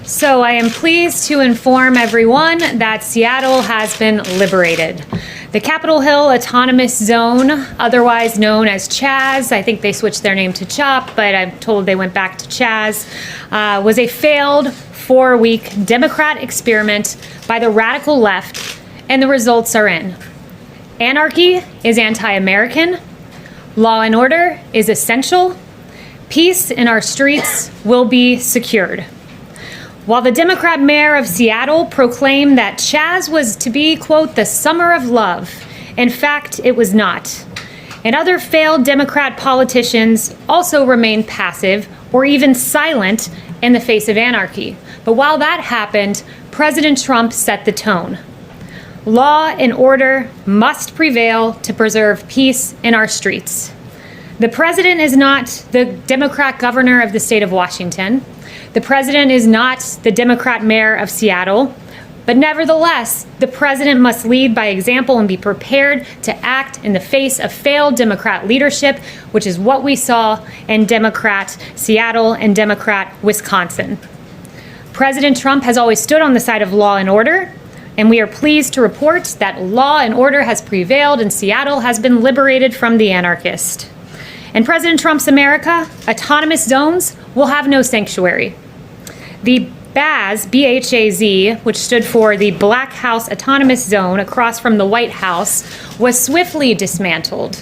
So I am pleased to inform everyone that Seattle has been liberated. The Capitol Hill Autonomous Zone, otherwise known as CHAZ, I think they switched their name to CHOP, but I'm told they went back to CHAZ, was a failed 4-week Democrat experiment by the radical left, and the results are in. Anarchy is anti-American. Law and order is essential. Peace in our streets will be secured. While the Democrat mayor of Seattle proclaimed that CHAZ was to be, quote, the summer of love, in fact, it was not. And other failed Democrat politicians also remained passive or even silent in the face of anarchy. But while that happened, President Trump set the tone. Law and order must prevail to preserve peace in our streets. The president is not the Democrat governor of the state of Washington. The president is not the Democrat mayor of Seattle. But nevertheless, the president must lead by example and be prepared to act in the face of failed Democrat leadership, which is what we saw in Democrat Seattle and Democrat Wisconsin. President Trump has always stood on the side of law and order, and we are pleased to report that law and order has prevailed and Seattle has been liberated from the anarchists. In President Trump's America, autonomous zones will have no sanctuary. The BAZ, B-H-A-Z, which stood for the Black House Autonomous Zone across from the White House, was swiftly dismantled.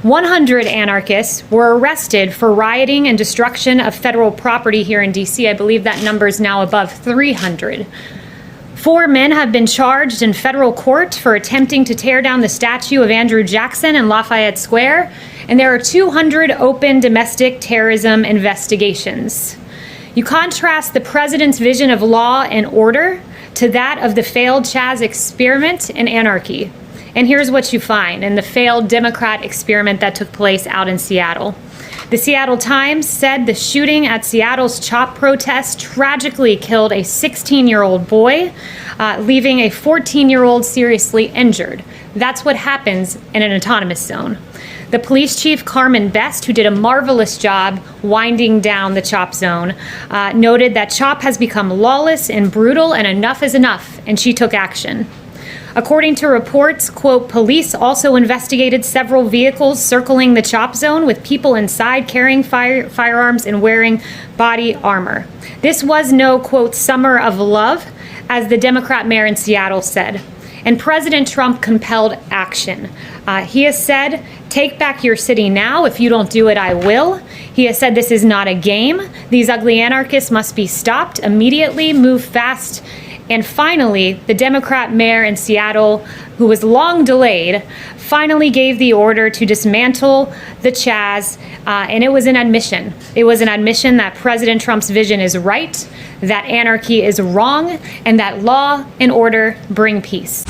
100 anarchists were arrested for rioting and destruction of federal property here in D.C. I believe that number is now above 300. 4 men have been charged in federal court for attempting to tear down the statue of Andrew Jackson in Lafayette Square, and there are 200 open domestic terrorism investigations. You contrast the president's vision of law and order to that of the failed CHAZ experiment and anarchy. And here's what you find in the failed Democrat experiment that took place out in Seattle. The Seattle Times said the shooting at Seattle's CHOP protest tragically killed a 16-year-old boy, leaving a 14-year-old seriously injured. That's what happens in an autonomous zone. The police chief, Carmen Best, who did a marvelous job winding down the CHOP zone, noted that CHOP has become lawless and brutal and enough is enough, and she took action. According to reports, quote, police also investigated several vehicles circling the CHOP zone with people inside carrying firearms and wearing body armor. This was no, quote, summer of love, as the Democrat mayor in Seattle said. And President Trump compelled action. He has said, take back your city now. If you don't do it, I will. He has said this is not a game. These ugly anarchists must be stopped immediately, move fast. And finally, the Democrat mayor in Seattle, who was long delayed, finally gave the order to dismantle the CHAZ, and it was an admission. It was an admission that President Trump's vision is right, that anarchy is wrong, and that law and order bring peace.